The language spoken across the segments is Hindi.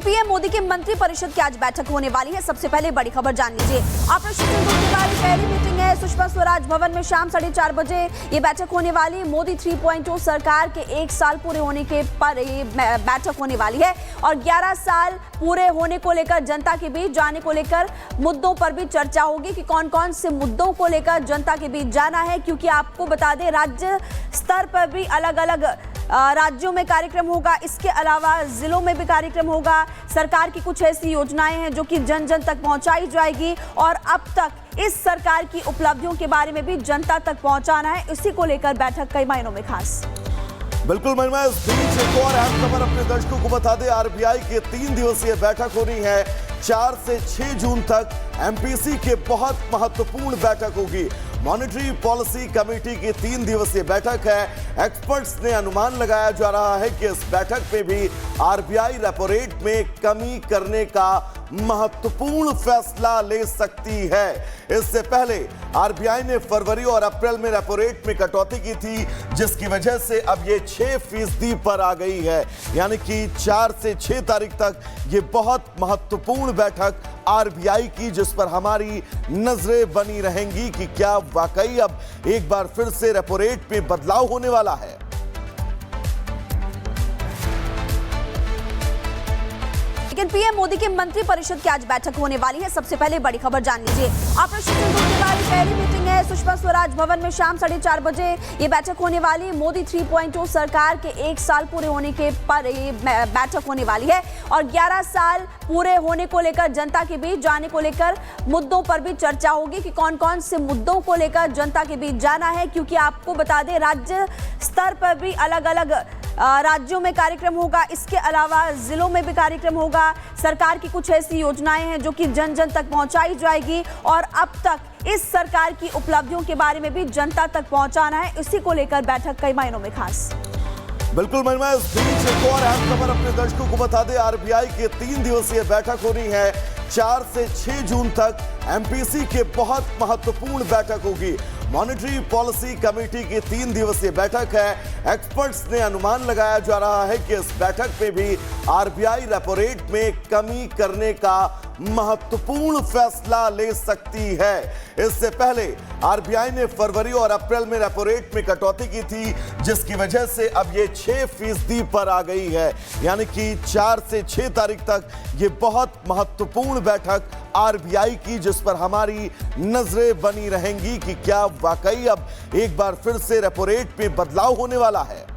पीएम मोदी के मंत्री परिषद की आज बैठक होने वाली है। सबसे पहले बड़ी खबर जान लीजिए। ऑपरेशन सिंदूर की पहली मीटिंग है सुषमा स्वराज भवन में शाम 4:30 बजे ये बैठक होने वाली है। मोदी 3.0 सरकार के 1 साल पूरे होने के पर ये बैठक होने वाली है और 11 साल पूरे होने को लेकर जनता के बीच जाने को लेकर मुद्दों पर भी चर्चा होगी कि कौन कौन से मुद्दों को लेकर जनता के बीच जाना है, क्योंकि आपको बता दें राज्य स्तर पर भी अलग अलग राज्यों में कार्यक्रम होगा। इसके अलावा जिलों में भी कार्यक्रम होगा। सरकार की कुछ ऐसी योजनाएं हैं जो कि जन जन तक पहुंचाई जाएगी और अब तक इस सरकार की उपलब्धियों के बारे में भी जनता तक पहुंचाना है। इसी को लेकर बैठक कई मायनों में खास। बिल्कुल महिमा, इस बीच एक और अहम खबर अपने दर्शकों को बता दें। आरबीआई की 3 दिवसीय बैठक हो रही है। 4 से 6 जून तक एमपीसी के बहुत महत्वपूर्ण बैठक होगी। मॉनेटरी पॉलिसी कमेटी की 3 दिवसीय बैठक है। एक्सपर्ट्स ने अनुमान लगाया जा रहा है कि इस बैठक में भी आरबीआई रेपो रेट में कमी करने का महत्वपूर्ण फैसला ले सकती है। इससे पहले आरबीआई ने फरवरी और अप्रैल में रेपो रेट में कटौती की थी, जिसकी वजह से अब ये 6% पर आ गई है। यानी कि 4 से 6 तारीख तक ये बहुत महत्वपूर्ण बैठक आरबीआई की, जिस पर हमारी नजरें बनी रहेंगी कि क्या वाकई अब एक बार फिर से रेपो रेट में बदलाव होने वाला है। लेकिन पीएम मोदी के मंत्री परिषद की आज बैठक होने वाली है। सबसे पहले बड़ी खबर जान लीजिए। ऑपरेशन सिंदूर की पहली मीटिंग है सुषमा स्वराज भवन में शाम 4:30 बजे ये बैठक होने वाली है। मोदी 3.0 सरकार के 1 साल पूरे होने के पर ये बैठक होने वाली है और 11 साल पूरे होने को लेकर जनता के बीच जाने को लेकर मुद्दों पर भी चर्चा होगी कि कौन कौन से मुद्दों को लेकर जनता के बीच जाना है, क्योंकि आपको बता दें राज्य स्तर पर भी अलग अलग राज्यों में कार्यक्रम होगा। इसके अलावा जिलों में भी कार्यक्रम होगा। सरकार की कुछ ऐसी योजनाएं हैं जो कि जन जन तक पहुंचाई जाएगी और अब तक इस सरकार की उपलब्धियों के बारे में भी जनता तक पहुंचाना है। इसी को लेकर बैठक कई मायनों में खास। बिल्कुल महिमा, इस बीच एक और अहम खबर अपने दर्शकों को बता दें। आरबीआई की 3 दिवसीय बैठक हो रही है। 4 से 6 जून तक एमपीसी के बहुत महत्वपूर्ण बैठक होगी। मॉनेटरी पॉलिसी कमेटी की 3 दिवसीय बैठक है। एक्सपर्ट्स ने अनुमान लगाया जा रहा है कि इस बैठक में भी आरबीआई रेपो रेट में कमी करने का महत्वपूर्ण फैसला ले सकती है। इससे पहले आरबीआई ने फरवरी और अप्रैल में रेपो रेट में कटौती की थी, जिसकी वजह से अब ये 6% पर आ गई है। यानी कि 4 से 6 तारीख तक ये बहुत महत्वपूर्ण बैठक आरबीआई की, जिस पर हमारी नजरें बनी रहेंगी कि क्या वाकई अब एक बार फिर से रेपो रेट में बदलाव होने वाला है।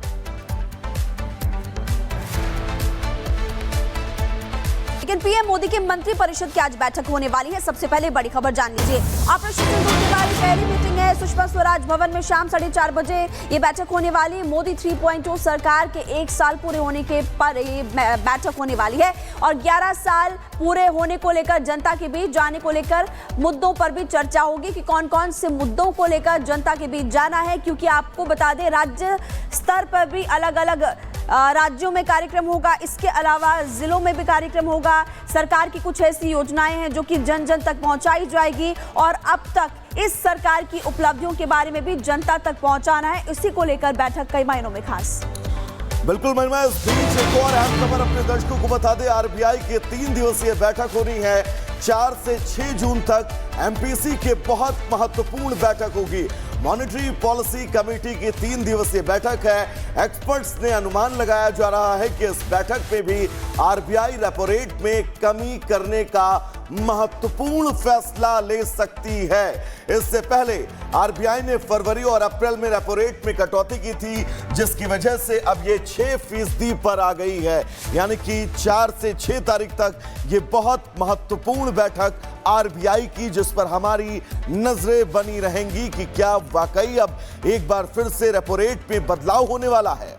लेकिन पीएम मोदी के मंत्री परिषद की आज बैठक होने वाली है। सबसे पहले बड़ी खबर जान लीजिए। ऑपरेशन सिंदूर की पहली मीटिंग है सुषमा स्वराज भवन में शाम 4:30 बजे ये बैठक होने वाली है। मोदी 3.0 सरकार के 1 साल पूरे होने के पर ये बैठक होने वाली है और 11 साल पूरे होने को लेकर जनता के बीच जाने को लेकर मुद्दों पर भी चर्चा होगी कि कौन कौन से मुद्दों को लेकर जनता के बीच जाना है, क्योंकि आपको बता दें राज्य स्तर पर भी अलग अलग राज्यों में कार्यक्रम होगा। इसके अलावा जिलों में भी कार्यक्रम होगा। सरकार की कुछ ऐसी योजनाएं हैं जो कि जन जन तक पहुंचाई जाएगी और अब तक इस सरकार की उपलब्धियों के बारे में भी जनता तक पहुंचाना है। इसी को लेकर बैठक कई मायनों में खास। बिल्कुल महिमा, इस बीच एक और अहम खबर अपने दर्शकों को बता दें। आरबीआई की 3 दिवसीय बैठक हो रही है। 4 से 6 जून तक एमपीसी के बहुत महत्वपूर्ण बैठक होगी। मॉनेटरी पॉलिसी कमेटी की 3 दिवसीय बैठक है। एक्सपर्ट्स ने अनुमान लगाया जा रहा है कि इस बैठक में भी आरबीआई रेपो रेट में कमी करने का महत्वपूर्ण फैसला ले सकती है। इससे पहले आरबीआई ने फरवरी और अप्रैल में रेपो रेट में कटौती की थी, जिसकी वजह से अब ये 6% पर आ गई है। यानी कि 4 से 6 तारीख तक ये बहुत महत्वपूर्ण बैठक आरबीआई की, जिस पर हमारी नजरें बनी रहेंगी कि क्या वाकई अब एक बार फिर से रेपो रेट में बदलाव होने वाला है।